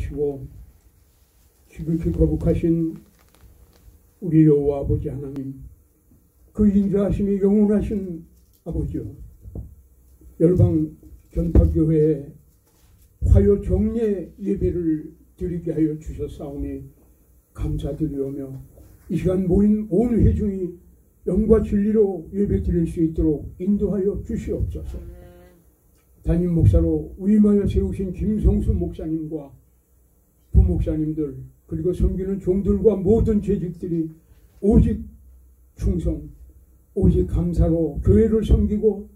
인자하시고 지극히 거룩하신 우리 여호와 아버지 하나님, 그 인자하심이 영원하신 아버지여, 열방 전파교회에 화요 정례 예배를 드리게 하여 주셨사오니 감사드리오며, 이 시간 모인 온 회중이 영과 진리로 예배 드릴 수 있도록 인도하여 주시옵소서. 담임 목사로 위임하여 세우신 김성수 목사님과 부목사님들, 그리고 섬기는 종들과 모든 재직들이 오직 충성, 오직 감사로 교회를 섬기고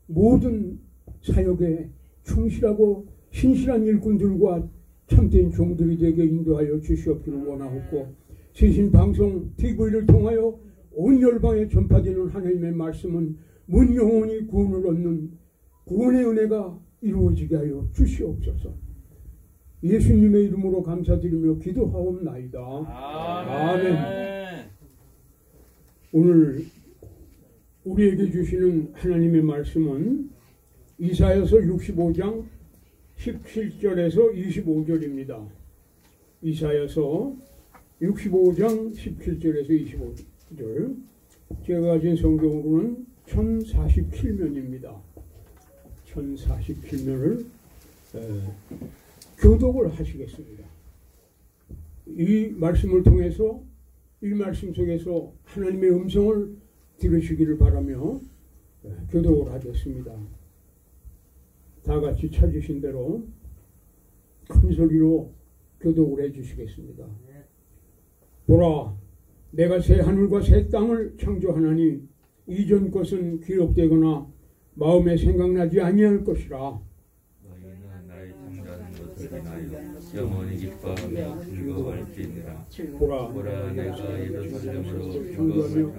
모든 사역에 충실하고 신실한 일꾼들과 참된 종들이 되게 인도하여 주시옵기를 원하옵고, 세신방송 TV를 통하여 온 열방에 전파되는 하나님의 말씀은 문 영혼이 구원을 얻는 구원의 은혜가 이루어지게 하여 주시옵소서. 예수님의 이름으로 감사드리며 기도하옵나이다. 아멘. 오늘 우리에게 주시는 하나님의 말씀은 이사야서 65장 17절에서 25절입니다. 이사야서 65장 17절에서 25절. 제가 가진 성경으로는 1047면입니다. 1047면을 교독을 하시겠습니다. 이 말씀을 통해서, 이 말씀 속에서 하나님의 음성을 들으시기를 바라며 교독을 하겠습니다. 다 같이 찾으신 대로 큰 소리로 교독을 해주시겠습니다. 보라, 내가 새 하늘과 새 땅을 창조하나니 이전 것은 기록되거나 마음에 생각나지 아니할 것이라. 너희는 나의 창조하는 것을 인하여 영원히 기뻐하며 즐거워할지니라. 보라, 내가 예루살렘으로 즐거움을 창조하며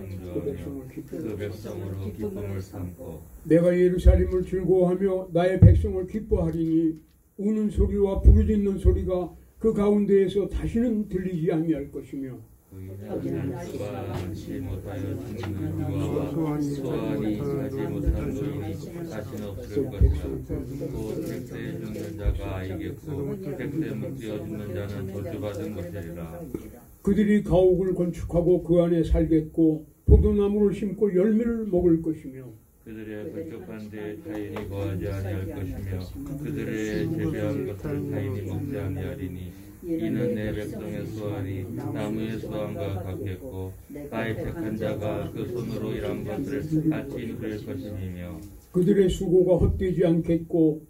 그 백성으로 기쁨을 삼고, 내가 예루살렘을 즐거워하며 나의 백성을 기뻐하리니 우는 소리와 부르짖는 소리가 그 가운데에서 다시는 들리지 아니할 것이며, 그이는 소환치 못하여 죽는 유아와 소환이 하지 못한 노인이 다시는 없을 것이라. 또 택대에 죽는 자가 아이겠고 택대에 묶여 죽는 자는 저주받은 것이리라. 그들이 가옥을 건축하고 그 안에 살겠고 포도나무를 심고 열매를 먹을 것이며, 그들의 불족한 데에 타인이 거하지 아니할 것이며 그들의 재배한 것을 타인이 먹지 아니하리니, 이는 내 백성의 수완이 나무의 수완과 같겠고 나의 택한 자가 그 손으로 일한 것을 같이 누릴 것이니며, 그들의 수고가 헛되지 않겠고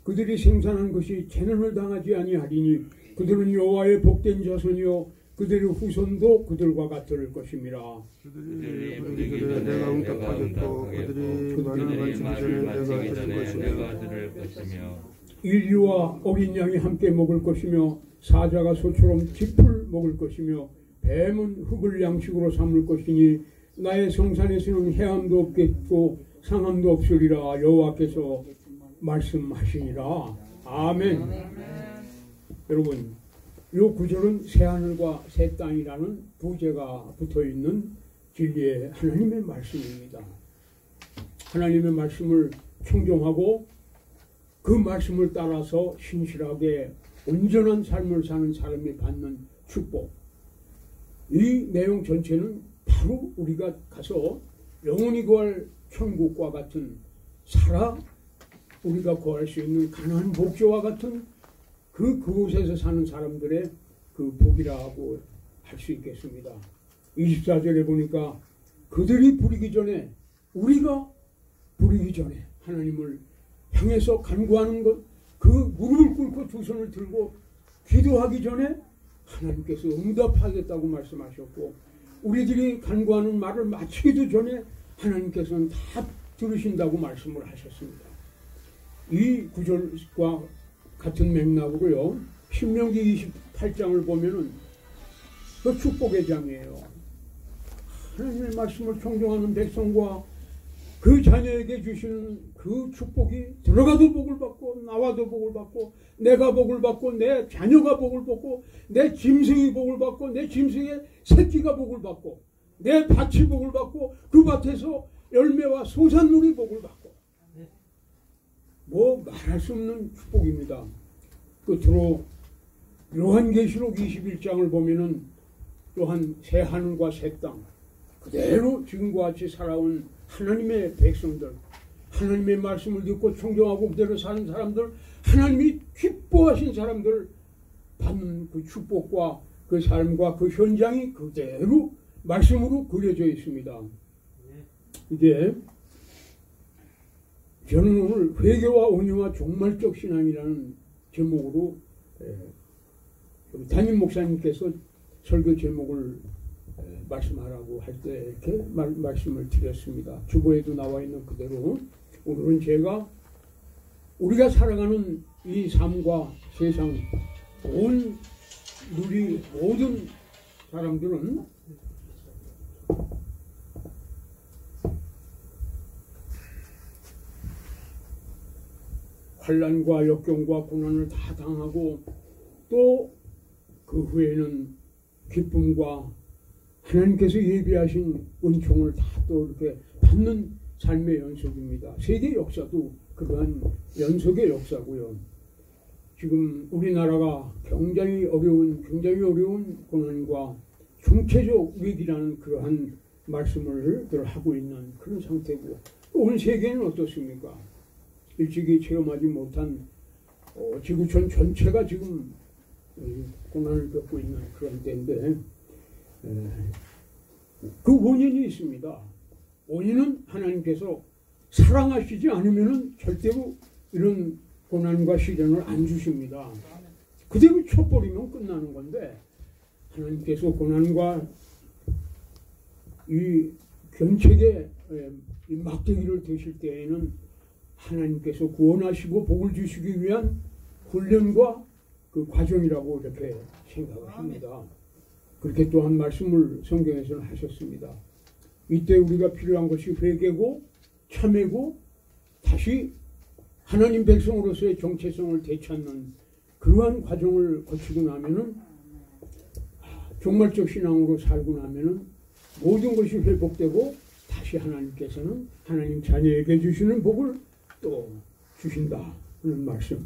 그들이 생산한 것이 재난을 당하지 아니하리니, 그들은 여호와의 복된 자손이요 그들의 후손도 그들과 같을 것임이라. 그들이 부르기 전에 내가 응답하겠고 그들이 말을 마치기 전에 내가 들을 것이며, 인류와 어린 양이 함께 먹을 것이며 사자가 소처럼 짚을 먹을 것이며 뱀은 흙을 양식으로 삼을 것이니, 나의 성산에서는 해함도 없겠고 상함도 없으리라. 여호와께서 말씀하시니라. 아멘. 여러분, 이 구절은 새하늘과 새 땅이라는 부제가 붙어있는 진리의 하나님의 말씀입니다. 하나님의 말씀을 청종하고 그 말씀을 따라서 신실하게 온전한 삶을 사는 사람이 받는 축복, 이 내용 전체는 바로 우리가 가서 영원히 구할 천국과 같은, 살아 우리가 구할 수 있는 가나안 복지와 같은 그곳에서 사는 사람들의 그 복이라고 할 수 있겠습니다. 24절에 보니까 그들이 부리기 전에, 우리가 부리기 전에 하나님을 향해서 간구하는 것, 그 무릎을 꿇고 두 손을 들고 기도하기 전에 하나님께서 응답하겠다고 말씀하셨고, 우리들이 간구하는 말을 마치기도 전에 하나님께서는 다 들으신다고 말씀을 하셨습니다. 이 구절과 같은 맥락으로요, 신명기 28장을 보면은 그 축복의 장이에요. 하나님의 말씀을 청종하는 백성과 그 자녀에게 주시는 그 축복이 들어가도 복을 받고 나와도 복을 받고 내가 복을 받고 내 자녀가 복을 받고 내 짐승이 복을 받고 내 짐승의 새끼가 복을 받고 내 밭이 복을 받고 그 밭에서 열매와 소산물이 복을 받고, 뭐 말할 수 없는 축복입니다. 끝으로 요한계시록 21장을 보면은 또한 새 하늘과 새 땅 그대로 지금과 같이 살아온 하나님의 백성들, 하나님의 말씀을 듣고 청정하고 그대로 사는 사람들, 하나님이 기뻐하신 사람들 받는 그 축복과 그 삶과 그 현장이 그대로 말씀으로 그려져 있습니다. 이게 저는 오늘 회개와 온유와 종말적 신앙이라는 제목으로 담임 목사님께서 설교 제목을 말씀하라고 할 때 이렇게 말씀을 드렸습니다. 주보에도 나와 있는 그대로 오늘은 제가 우리가 살아가는 이 삶과 세상 온 우리 모든 사람들은 환난과 역경과 고난을 다 당하고 또 그 후에는 기쁨과 하나님께서 예비하신 은총을 다 또 이렇게 받는 삶의 연속입니다. 세계 역사도 그러한 연속의 역사고요. 지금 우리나라가 굉장히 어려운 고난과 총체적 위기라는 그러한 말씀을 하고 있는 그런 상태고, 오늘 세계는 어떻습니까? 일찍이 체험하지 못한 지구촌 전체가 지금 고난을 겪고 있는 그런 때인데, 그 원인이 있습니다. 원인은 하나님께서 사랑하시지 않으면 절대로 이런 고난과 시련을 안 주십니다. 그대로 쳐버리면 끝나는 건데, 하나님께서 고난과 이 견책의 이 막대기를 드실 때에는 하나님께서 구원하시고 복을 주시기 위한 훈련과 그 과정이라고 이렇게 생각을 합니다. 그렇게 또한 말씀을 성경에서는 하셨습니다. 이때 우리가 필요한 것이 회개고 참회고 다시 하나님 백성으로서의 정체성을 되찾는 그러한 과정을 거치고 나면은, 종말적 신앙으로 살고 나면은 모든 것이 회복되고 다시 하나님께서는 하나님 자녀에게 주시는 복을 또 주신다 하는 말씀.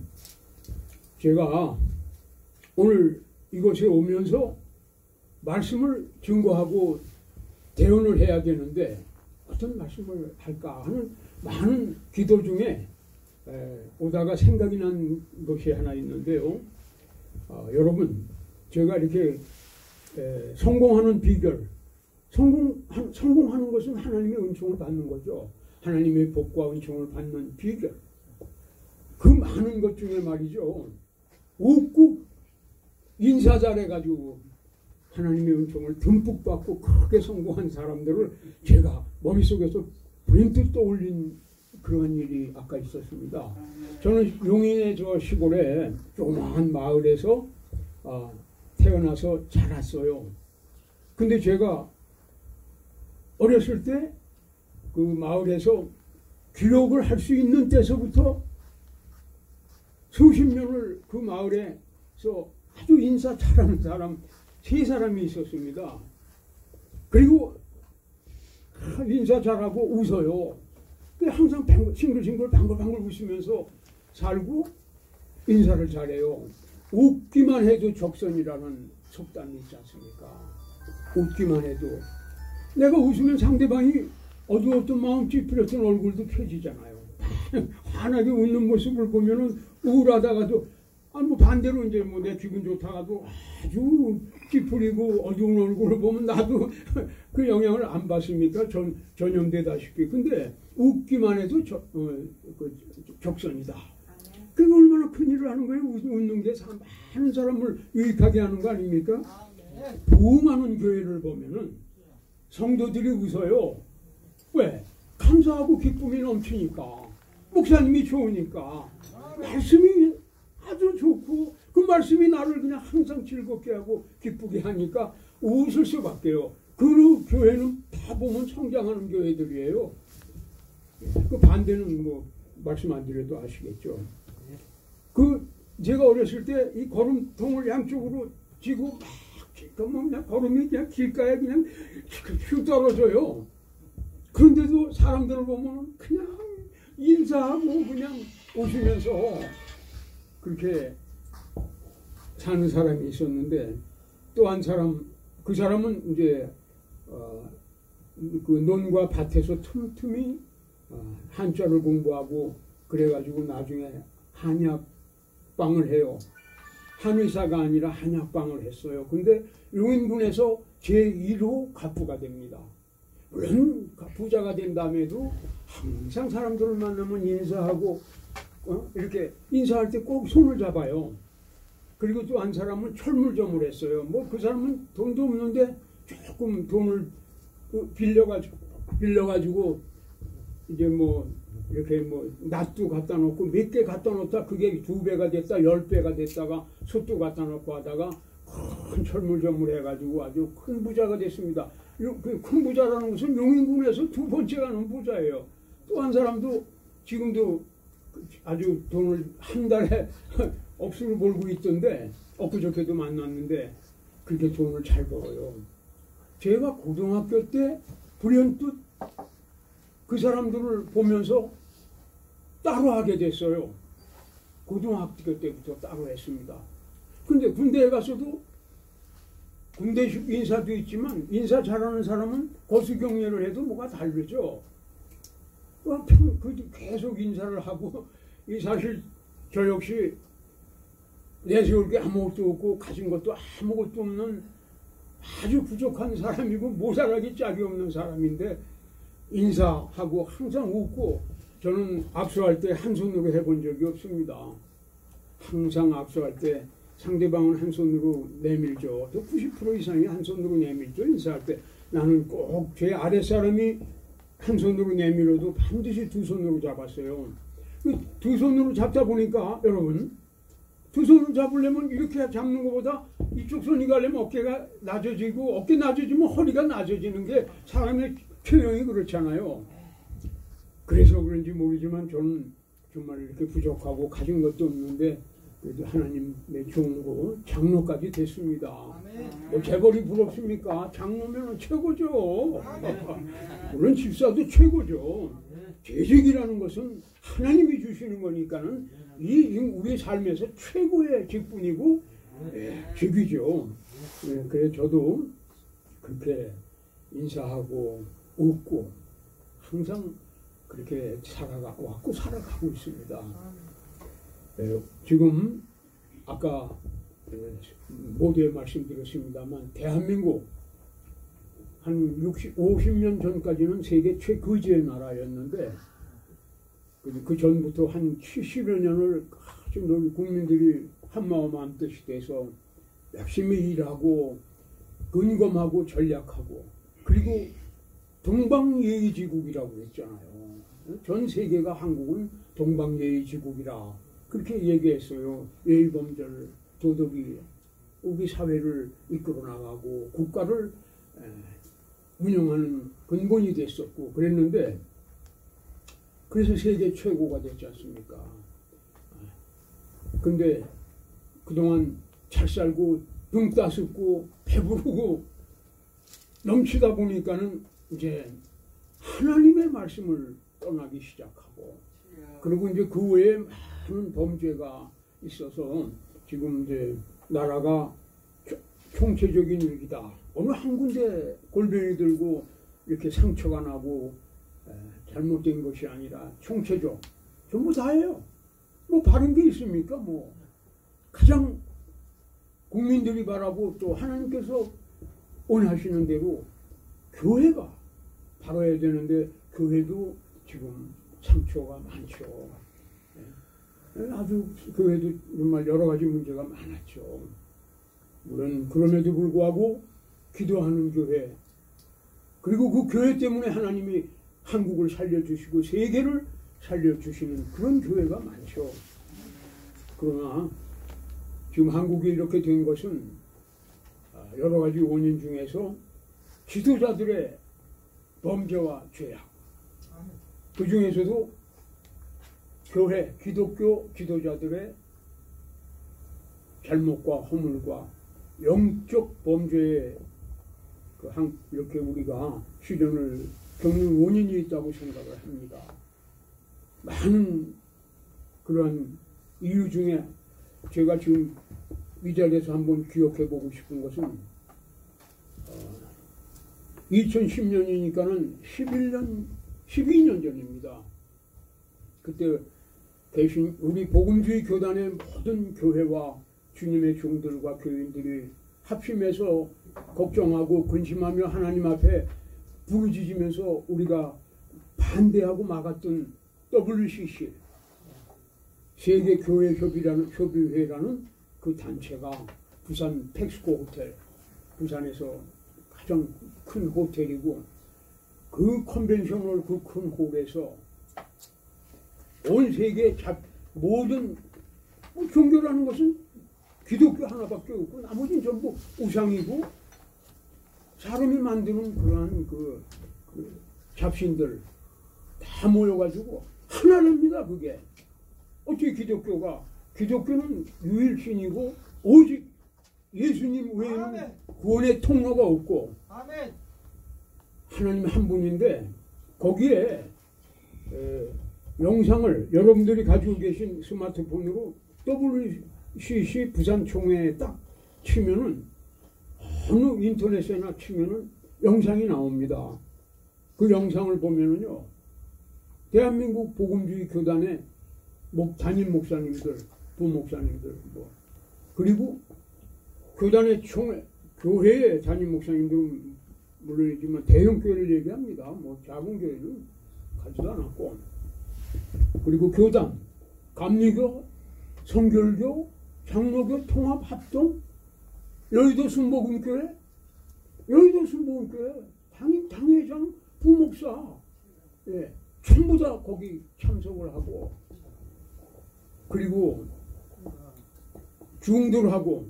제가 오늘 이곳에 오면서 말씀을 증거하고 대언을 해야 되는데 어떤 말씀을 할까 하는 많은 기도 중에 오다가 생각이 난 것이 하나 있는데요. 여러분, 제가 이렇게 성공하는 비결, 성공하는 것은 하나님의 은총을 받는 거죠. 하나님의 복과 은총을 받는 비결. 그 많은 것 중에 말이죠, 웃고 인사 잘해가지고 하나님의 은총을 듬뿍 받고 크게 성공한 사람들을 제가 머릿속에서 문득 떠올린 그런 일이 아까 있었습니다. 저는 용인의 저 시골에 조그마한 마을에서 태어나서 자랐어요. 근데 제가 어렸을 때 그 마을에서 기록을 할 수 있는 때서부터 수십 년을 그 마을에서 아주 인사 잘하는 사람 3사람이 있었습니다. 그리고 인사 잘하고 웃어요. 항상 싱글싱글 방글방글 웃으면서 살고 인사를 잘해요. 웃기만 해도 적선이라는 속담이 있지 않습니까? 웃기만 해도. 내가 웃으면 상대방이 어두웠던 마음 찌푸렸던 얼굴도 펴지잖아요. 환하게 웃는 모습을 보면은 우울하다가도 뭐 반대로 이제 뭐 내 기분 좋다가도 아주 찌푸리고 어두운 얼굴을 보면 나도 그 영향을 안 받습니까? 전염되다시피. 근데 웃기만 해도 적선이다. 그게 얼마나 큰 일을 하는 거예요. 웃는 게 많은 사람을 유익하게 하는 거 아닙니까? 부흥하는 교회를 보면은 성도들이 웃어요. 왜? 감사하고 기쁨이 넘치니까. 목사님이 좋으니까. 말씀이 아주 좋고 그 말씀이 나를 그냥 항상 즐겁게 하고 기쁘게 하니까 웃을 수밖에요. 그 교회는 다 보면 성장하는 교회들이에요. 그 반대는 뭐 말씀 안 드려도 아시겠죠. 그 제가 어렸을 때 이 걸음통을 양쪽으로 쥐고 막 그냥 걸음이 그냥 길가에 그냥 휙 떨어져요. 그런데도 사람들을 보면 그냥 인사하고 그냥 웃으면서 그렇게 사는 사람이 있었는데 또 한 사람, 그 사람은 이제 그 논과 밭에서 틈틈이 한자를 공부하고 그래가지고 나중에 한약방을 해요. 한의사가 아니라 한약방을 했어요. 근데 용인군에서 제1호 갑부가 됩니다. 물론 부자가 된 다음에도 항상 사람들을 만나면 인사하고 이렇게 인사할 때 꼭 손을 잡아요. 그리고 또 한 사람은 철물점을 했어요. 뭐 그 사람은 돈도 없는데 조금 돈을 빌려가지고 이제 뭐 이렇게 뭐 낫도 갖다 놓고 몇 개 갖다 놓다 그게 2배가 됐다 10배가 됐다가 솥도 갖다 놓고 하다가 큰 철물점을 해가지고 아주 큰 부자가 됐습니다. 그 큰 부자라는 것은 용인군에서 2번째 가는 부자예요. 또 한 사람도 지금도 아주 돈을 한 달에 억수로 벌고 있던데 엊그저께도 만났는데 그렇게 돈을 잘 벌어요. 제가 고등학교 때 불현듯 그 사람들을 보면서 따로 하게 됐어요. 고등학교 때부터 따로 했습니다. 근데 군대에 가서도 군대 인사도 있지만 인사 잘하는 사람은 거수경례를 해도 뭐가 다르죠. 계속 인사를 하고 사실 저 역시 내세울 게 아무것도 없고 가진 것도 아무것도 없는 아주 부족한 사람이고 모자라기 짝이 없는 사람인데 인사하고 항상 웃고 저는 악수할 때 한 손으로 해본 적이 없습니다. 항상 악수할 때 상대방은 한 손으로 내밀죠. 또 90% 이상이 한 손으로 내밀죠. 인사할 때 나는 꼭 제 아랫사람이 한 손으로 내밀어도 반드시 2손으로 잡았어요. 두 손으로 잡다 보니까 여러분 두 손으로 잡으려면 이렇게 잡는 것보다 이쪽 손이 가려면 어깨가 낮아지고 어깨 낮아지면 허리가 낮아지는 게 사람의 체형이 그렇잖아요. 그래서 그런지 모르지만 저는 정말 이렇게 부족하고 가진 것도 없는데 그래도 하나님의 종으로 장로까지 됐습니다. 뭐 재벌이 부럽습니까? 장로면 최고죠. 물론 집사도 최고죠. 재직이라는 것은 하나님이 주시는 거니까는 우리 삶에서 최고의 직분이고 직이죠. 그래서 저도 그렇게 인사하고 웃고 항상 그렇게 살아가고 있습니다. 지금 아까 모두에 말씀드렸습니다만 대한민국 한 50년 전까지는 세계 최거지의 나라였는데 그 전부터 한 70여 년을 아주 국민들이 한마음 한뜻이 돼서 열심히 일하고 근검하고 전략하고 그리고 동방예의지국이라고 했잖아요. 전 세계가 한국은 동방예의지국이라 그렇게 얘기했어요. 예의범절 도덕이 우리 사회를 이끌어 나가고 국가를 운영하는 근본이 됐었고 그랬는데 그래서 세계 최고가 됐지 않습니까? 근데 그동안 잘 살고 등 따숩고 배부르고 넘치다 보니까는 이제 하나님의 말씀을 떠나기 시작하고 그리고 이제 그 외에 많은 범죄가 있어서 지금 이제 나라가 총체적인 위기다. 어느 한 군데 골병이 들고 이렇게 상처가 나고 잘못된 것이 아니라 총체적 전부 다예요. 뭐 바른 게 있습니까? 뭐 가장 국민들이 바라고 또 하나님께서 원하시는 대로 교회가 바라야 되는데 교회도 지금 상처가 많죠. 아주 교회도 정말 여러 가지 문제가 많았죠. 물론 그럼에도 불구하고 기도하는 교회 그리고 그 교회 때문에 하나님이 한국을 살려주시고 세계를 살려주시는 그런 교회가 많죠. 그러나 지금 한국이 이렇게 된 것은 여러 가지 원인 중에서 지도자들의 범죄와 죄악 그 중에서도 교회, 기독교 지도자들의 잘못과 허물과 영적 범죄에 이렇게 우리가 시련을 겪는 원인이 있다고 생각을 합니다. 많은 그러한 이유 중에 제가 지금 이 자리에서 한번 기억해보고 싶은 것은 2010년이니까는 12년 전입니다. 그때 계신 우리 복음주의 교단의 모든 교회와 주님의 종들과 교인들이 합심해서 걱정하고 근심하며 하나님 앞에 부르짖으면서 우리가 반대하고 막았던 WCC 세계교회협의회라는 그 단체가 부산 텍스코 호텔, 부산에서 가장 큰 호텔이고 그 컨벤션홀 그 큰 홀에서 온 세계 모든 종교라는 것은 기독교 하나밖에 없고 나머지는 전부 우상이고 사람이 만드는 그러한 그 잡신들 다 모여가지고 하나랍니다. 그게 어떻게 기독교는 유일신이고 오직 예수님 외에는 구원의 통로가 없고 하나님 한 분인데 거기에 영상을 여러분들이 가지고 계신 스마트폰으로 WCC 부산총회에 딱 치면은 어느 인터넷에나 치면은 영상이 나옵니다. 그 영상을 보면은요, 대한민국 복음주의 교단의 담임 목사님들, 부목사님들, 그리고 교단의 교회의 담임 목사님들은 물론이지만 대형 교회를 얘기합니다. 작은 교회는 가지도 않았고, 그리고 교단, 감리교, 성결교, 장로교 통합 합동, 여의도 순복음교회, 당회장, 부목사, 전부 다 거기 참석을 하고, 그리고 중들하고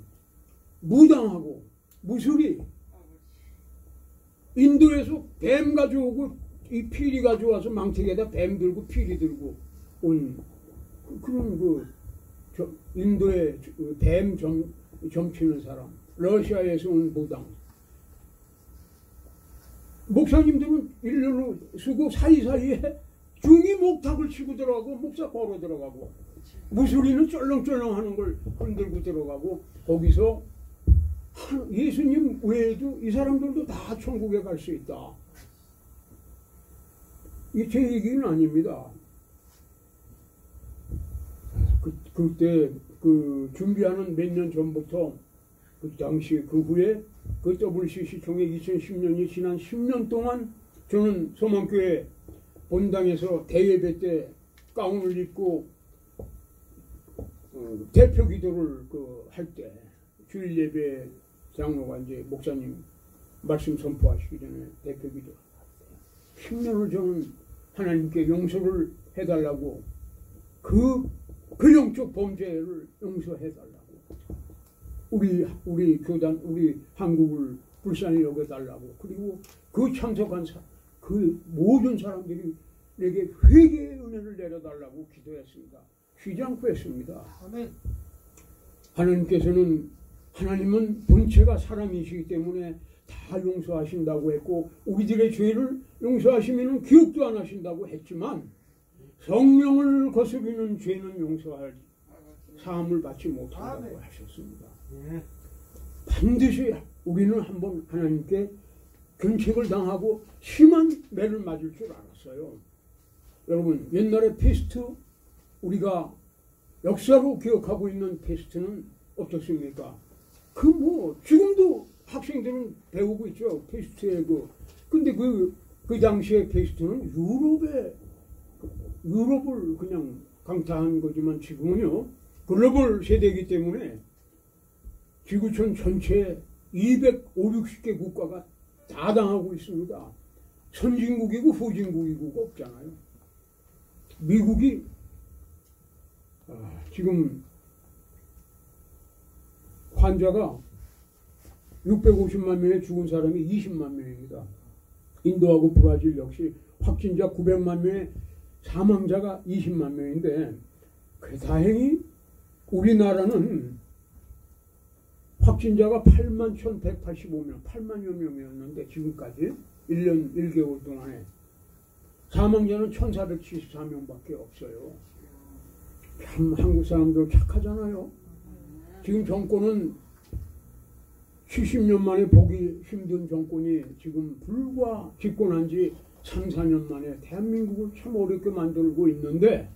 무당하고 무술이 인도에서 뱀 가져오고 이 피리 가져와서 망태에다 뱀 들고 피리 들고 온 그런 인도의 뱀 점치는 사람, 러시아에서 온 무당, 목사님들은 일렬로 쓰고 사이사이에 중이 목탁을 치고 들어가고 목사 걸어 들어가고 무술이는 쩔렁쩔렁 하는 걸 흔들고 들어가고 거기서 예수님 외에도 이 사람들도 다 천국에 갈 수 있다. 이게 제 얘기는 아닙니다. 그때 준비하는 몇 년 전부터 그 당시 그 후에 그 WCC 총회 2010년이 지난 10년 동안 저는 소망교회 본당에서 대예배 때 가운을 입고 대표 기도를 할 때 주일 예배 장로가 이제 목사님 말씀 선포하시기 전에 대표 기도 10년을 저는 하나님께 용서를 해달라고 그 영적 범죄를 용서해달라고 우리 교단 우리 한국을 불쌍히 여겨달라고 그리고 그 참석한 그 모든 사람들이 내게 회개의 은혜를 내려달라고 기도했습니다. 쉬지 않고 했습니다. 아멘. 하나님은 본체가 사람이시기 때문에 다 용서하신다고 했고 우리들의 죄를 용서하시면 기억도 안 하신다고 했지만 성령을 거스르는 죄는 용서할 사함을 받지 못한다고 하셨습니다. 반드시 우리는 한번 하나님께 견책을 당하고 심한 매를 맞을 줄 알았어요. 여러분 옛날에 페스트 우리가 역사로 기억하고 있는 페스트는 어떻습니까? 지금도 학생들은 배우고 있죠. 페스트의 근데 그 당시에 페스트는 유럽을 그냥 강타한 거지만 지금은요 글로벌 세대이기 때문에 지구촌 전체에 250개 국가가 다 당하고 있습니다. 선진국이고 후진국이고 없잖아요. 미국이 지금 환자가 650만 명에 죽은 사람이 20만 명입니다. 인도하고 브라질 역시 확진자 900만 명에 사망자가 20만 명인데 다행히 우리나라는 확진자가 81,185명, 8만여 명이었는데 지금까지 1년 1개월 동안에 사망자는 1,474명밖에 없어요. 참 한국 사람들 착하잖아요. 지금 정권은 70년 만에 보기 힘든 정권이 지금 불과 집권한 지 3, 4년 만에 대한민국을 참 어렵게 만들고 있는데,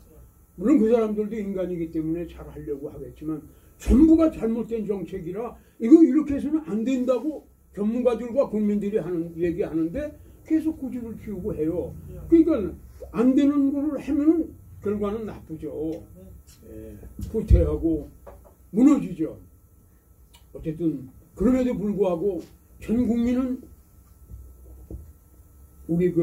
물론 그 사람들도 인간이기 때문에 잘 하려고 하겠지만 전부가 잘못된 정책이라 이거 이렇게 해서는 안 된다고 전문가들과 국민들이 얘기하는데 계속 고집을 피우고 해요. 그러니까 안 되는 거를 하면은 결과는 나쁘죠. 후퇴하고 무너지죠. 어쨌든 그럼에도 불구하고 전 국민은 우리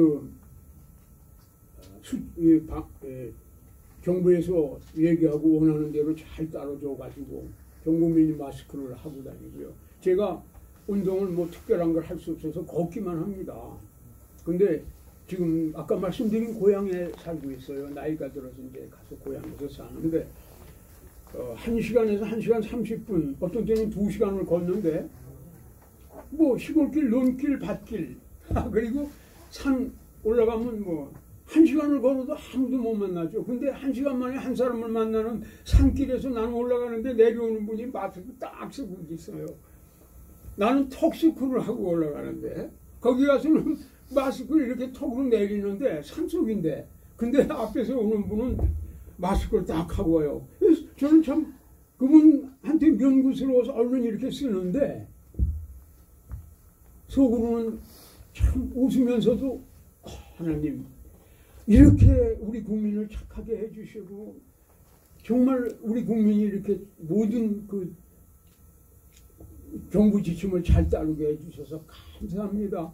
정부에서 얘기하고 원하는 대로 잘 따라줘 가지고 전 국민이 마스크를 하고 다니고요. 제가 운동을 뭐 특별한 걸 할 수 없어서 걷기만 합니다. 근데 지금 아까 말씀드린 고향에 살고 있어요. 나이가 들어서 이제 가서 고향에서 사는데 1시간에서 1시간 30분, 어떤 때는 2시간을 걷는데 뭐 시골길, 논길, 밭길 그리고 산 올라가면 뭐 1시간을 걸어도 아무도 못 만나죠. 근데 1시간 만에 한 사람을 만나는 산길에서 나는 올라가는데 내려오는 분이 마스크 딱 쓰고 있어요. 나는 턱스크를 하고 올라가는데 거기 가서는 마스크를 이렇게 턱으로 내리는데 산속인데, 근데 앞에서 오는 분은 마스크를 딱 하고 와요. 그래서 저는 참 그분한테 면구스러워서 얼른 이렇게 쓰는데 속으로는 참 웃으면서도 하나님 이렇게 우리 국민을 착하게 해주시고 정말 우리 국민이 이렇게 모든 그 정부 지침을 잘 따르게 해주셔서 감사합니다.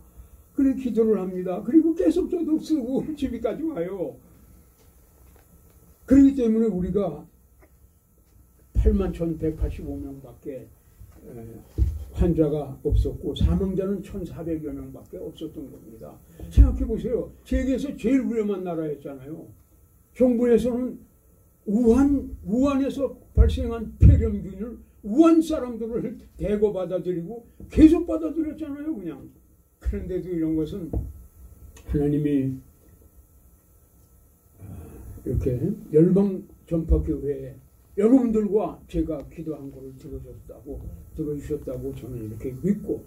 그래 기도를 합니다. 그리고 계속 저도 쓰고 집에까지 와요. 그렇기 때문에 우리가 81,185명밖에 환자가 없었고 사망자는 1,400여 명밖에 없었던 겁니다. 생각해 보세요. 세계에서 제일 위험한 나라였잖아요. 정부에서는 우한에서 발생한 폐렴균을 우한 사람들을 대거 받아들이고 계속 받아들였잖아요. 그냥. 그런데도 이런 것은 하나님이 이렇게 열방전파교회에 여러분들과 제가 기도한 것을 들어주셨다고 저는 이렇게 믿고,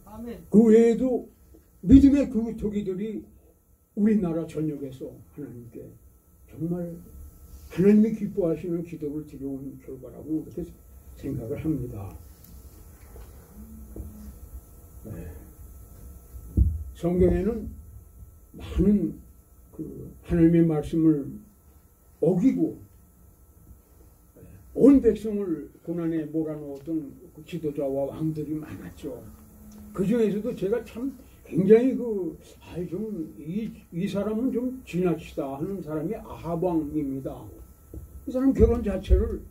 그 외에도 믿음의 그 토기들이 우리나라 전역에서 하나님께 정말 하나님이 기뻐하시는 기도를 드려온 결과라고 이렇게 생각을 합니다. 성경에는 많은 그 하나님의 말씀을 어기고 온 백성을 고난에 몰아넣었던 그 지도자와 왕들이 많았죠. 그 중에서도 제가 참 굉장히 이 사람은 좀 지나치다 하는 사람이 아합 왕입니다. 이 사람 결혼 자체를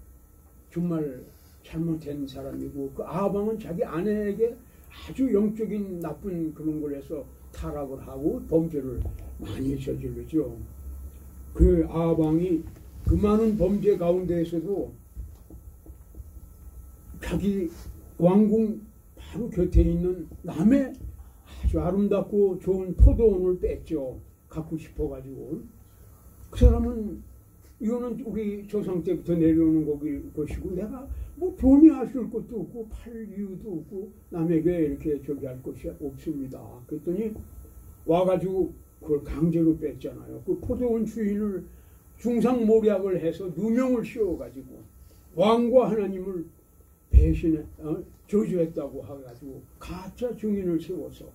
정말 잘못된 사람이고, 그 아합 왕은 자기 아내에게 아주 영적인 나쁜 그런 걸 해서 타락을 하고 범죄를 많이 저지르죠. 그 아합 왕이 그 많은 범죄 가운데에서도 자기 왕궁 바로 곁에 있는 남의 아주 아름답고 좋은 포도원을 뺐죠. 갖고 싶어가지고. 그 사람은 이거는 우리 조상 때부터 내려오는 것이고 내가 뭐 돈이 아쉬울 것도 없고 팔 이유도 없고 남에게 이렇게 저기 할 것이 없습니다. 그랬더니 와가지고 그걸 강제로 뺐잖아요. 그 포도원 주인을 중상모략을 해서 누명을 씌워가지고 왕과 하나님을 저주했다고 해가지고 가짜 증인을 세워서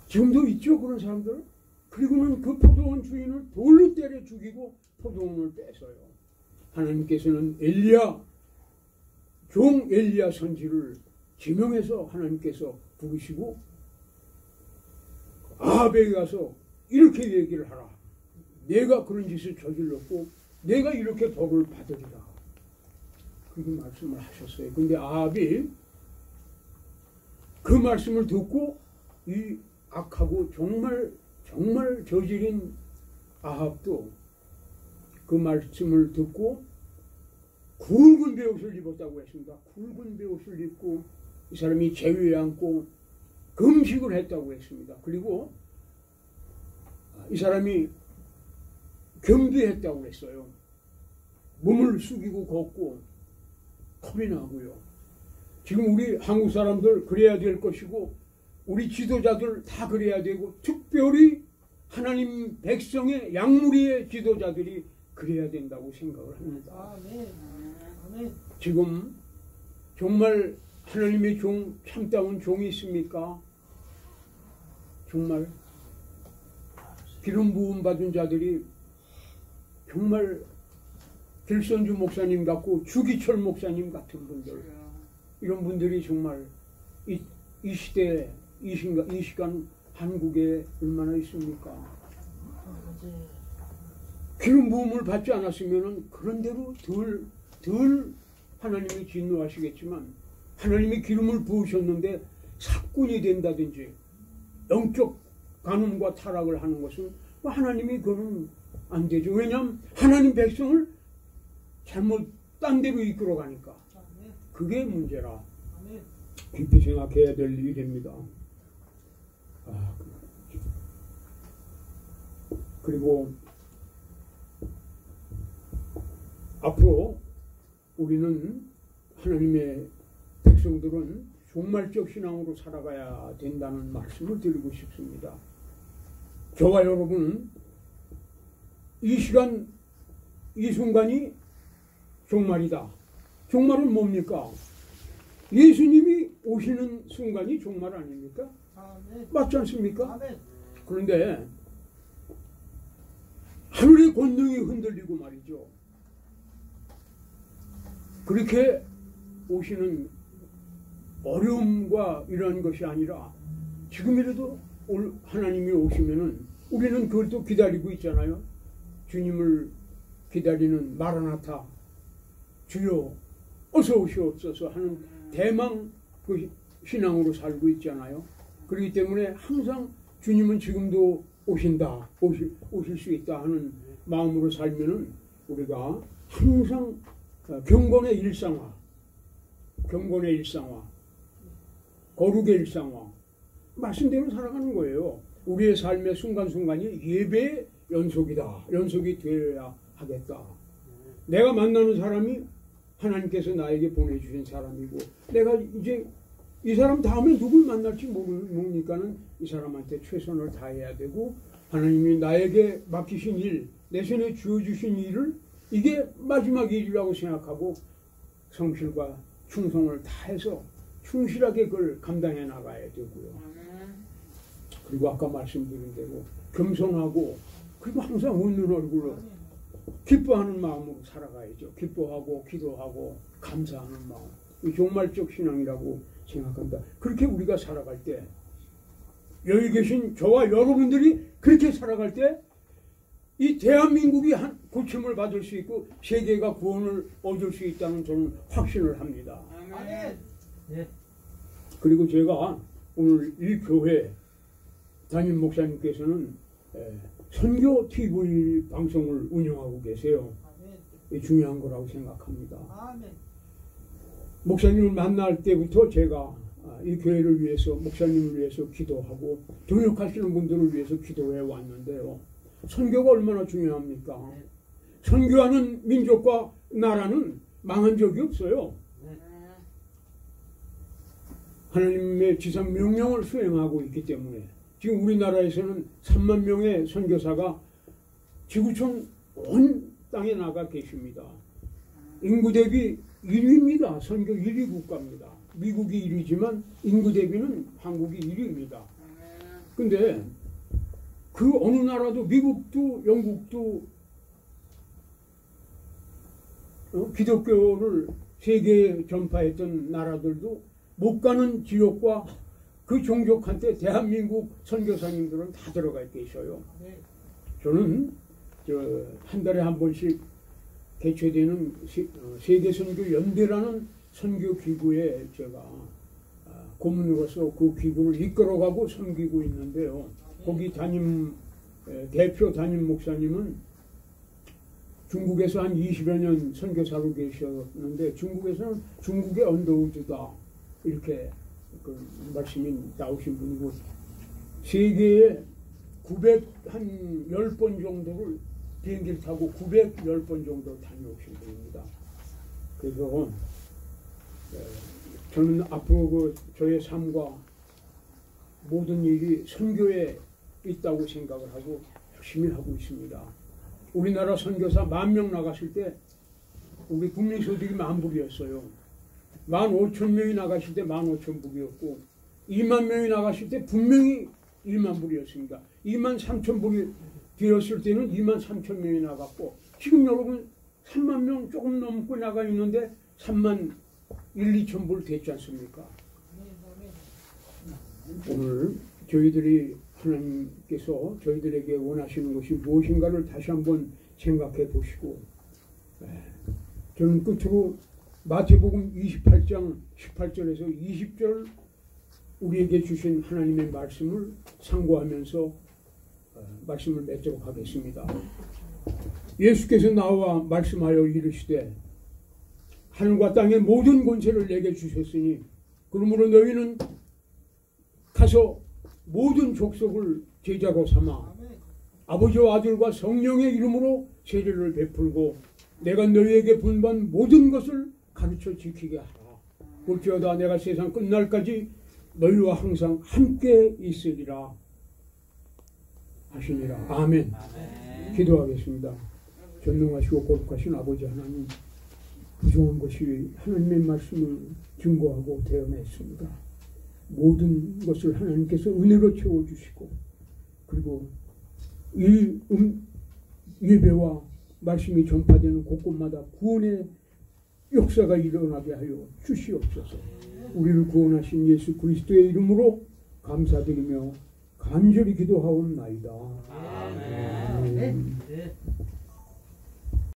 지금도 있죠 그런 사람들. 그리고는 그 포도원 주인을 돌로 때려 죽이고 포도원을 뺏어요. 하나님께서는 종 엘리야 선지를 지명해서 하나님께서 부르시고 아합에게 가서 이렇게 얘기를 하라. 내가 그런 짓을 저질렀고 내가 이렇게 벌을 받으리라. 그렇게 말씀을 하셨어요. 근데 아합이 그 말씀을 듣고 이 악하고 정말 저지른 아합도 그 말씀을 듣고 굵은 베옷을 입었다고 했습니다. 굵은 베옷을 입고 이 사람이 제위에 앉고 금식을 했다고 했습니다. 그리고 이 사람이 겸비했다고 했어요. 몸을 숙이고 걷고 겁이 나고요. 지금 우리 한국 사람들 그래야 될 것이고 우리 지도자들 다 그래야 되고 특별히 하나님 백성의 양무리의 지도자들이 그래야 된다고 생각을 합니다. 지금 정말 하나님의 종, 참다운 종이 있습니까? 정말 기름 부음 받은 자들이 정말 길선주 목사님 같고 주기철 목사님 같은 분들, 이런 분들이 정말 이 시대 이 시간 한국에 얼마나 있습니까? 기름 부음을 받지 않았으면 그런 대로 덜 하나님이 진노하시겠지만, 하나님이 기름을 부으셨는데 사꾼이 된다든지 영적 간음과 타락을 하는 것은 하나님이 그거는 안 되죠. 왜냐하면 하나님 백성을 잘못 딴 데로 이끌어 가니까. 그게 문제라 깊이 생각해야 될 일입니다. 그리고 앞으로 우리는 하나님의 백성들은 종말적 신앙으로 살아가야 된다는 말씀을 드리고 싶습니다. 저와 여러분은 이 시간 이 순간이 종말이다. 종말은 뭡니까? 예수님이 오시는 순간이 종말 아닙니까? 맞지 않습니까? 그런데 하늘의 권능이 흔들리고 말이죠. 그렇게 오시는 어려움과 이러한 것이 아니라 지금이라도 하나님이 오시면은 우리는 그걸 또 기다리고 있잖아요. 주님을 기다리는 마라나타, 주여 어서 오시옵소서 하는 대망 그 신앙으로 살고 있잖아요. 그렇기 때문에 항상 주님은 지금도 오신다, 오실 수 있다 하는 마음으로 살면은 우리가 항상 경건의 일상화, 거룩의 일상화, 말씀대로 살아가는 거예요. 우리의 삶의 순간순간이 예배의 연속이 되어야 하겠다. 내가 만나는 사람이 하나님께서 나에게 보내주신 사람이고, 내가 이제 이 사람 다음에 누굴 만날지 모르니까는 이 사람한테 최선을 다해야 되고, 하나님이 나에게 맡기신 일, 내 손에 주어주신 일을 이게 마지막 일이라고 생각하고 성실과 충성을 다해서 충실하게 그걸 감당해 나가야 되고요. 그리고 아까 말씀드린 대로 겸손하고, 그리고 항상 웃는 얼굴로 기뻐하는 마음으로 살아가야죠. 기뻐하고 기도하고 감사하는 마음, 이 종말적 신앙이라고 생각합니다. 그렇게 우리가 살아갈 때, 여기 계신 저와 여러분들이 그렇게 살아갈 때 이 대한민국이 고침을 받을 수 있고 세계가 구원을 얻을 수 있다는 저는 확신을 합니다. 그리고 제가 오늘 이 교회 담임 목사님께서는 선교 TV 방송을 운영하고 계세요. 중요한 거라고 생각합니다. 목사님을 만날 때부터 제가 이 교회를 위해서, 목사님을 위해서 기도하고 동역하시는 분들을 위해서 기도해 왔는데요. 선교가 얼마나 중요합니까? 선교하는 민족과 나라는 망한 적이 없어요. 하나님의 지상 명령을 수행하고 있기 때문에 지금 우리나라에서는 3만 명의 선교사가 지구촌 온 땅에 나가 계십니다. 인구 대비 1위입니다. 선교 1위 국가입니다. 미국이 1위지만 인구 대비는 한국이 1위입니다. 근데 그 어느 나라도, 미국도 영국도 기독교를 세계에 전파했던 나라들도 못 가는 지역과 그 종족한테 대한민국 선교사님들은 다 들어가 계셔요. 저는 한 달에 한 번씩 개최되는 세계선교연대라는 선교기구에 제가 고문으로서 그 기구를 이끌어가고 섬기고 있는데요. 거기 대표 담임 목사님은 중국에서 한 20여 년 선교사로 계셨는데, 중국에서는 중국의 언더우드다 이렇게 그 말씀이 나오신 분이고, 세계에 910번 정도를 비행기를 타고 910번 정도 다녀오신 분입니다. 그래서 저는 앞으로 저의 삶과 모든 일이 선교에 있다고 생각을 하고 열심히 하고 있습니다. 우리나라 선교사 10,000명 나갔을 때 우리 국민소득이 10,000불이었어요. 15,000명이 나갔을 때 15,000불이었고 20,000명이 나갔을 때 분명히 10,000불이었습니다. 23,000불이 되었을 때는 23,000명이 나갔고 지금 여러분 30,000명 조금 넘고 나가 있는데 31,2,000불 됐지 않습니까? 오늘 저희들이 하나님께서 저희들에게 원하시는 것이 무엇인가를 다시 한번 생각해 보시고, 저는 끝으로 마태복음 28장 18절에서 20절 우리에게 주신 하나님의 말씀을 상고하면서 말씀을 맺도록 하겠습니다. 예수께서 나와 말씀하여 이르시되 하늘과 땅의 모든 권세를 내게 주셨으니 그러므로 너희는 가서 모든 족속을 제자로 삼아 아버지와 아들과 성령의 이름으로 세례를 베풀고 내가 너희에게 분반 모든 것을 가르쳐 지키게 하라. 볼지어다 내가 세상 끝날까지 너희와 항상 함께 있으리라 하시니라. 아멘. 기도하겠습니다. 전능하시고 거룩하신 아버지 하나님, 부족한 것이 하나님의 말씀을 증거하고 대언했습니다. 모든 것을 하나님께서 은혜로 채워주시고, 그리고 이 예배와 말씀이 전파되는 곳곳마다 구원의 역사가 일어나게 하여 주시옵소서. 우리를 구원하신 예수 그리스도의 이름으로 감사드리며 간절히 기도하옵나이다. 아멘.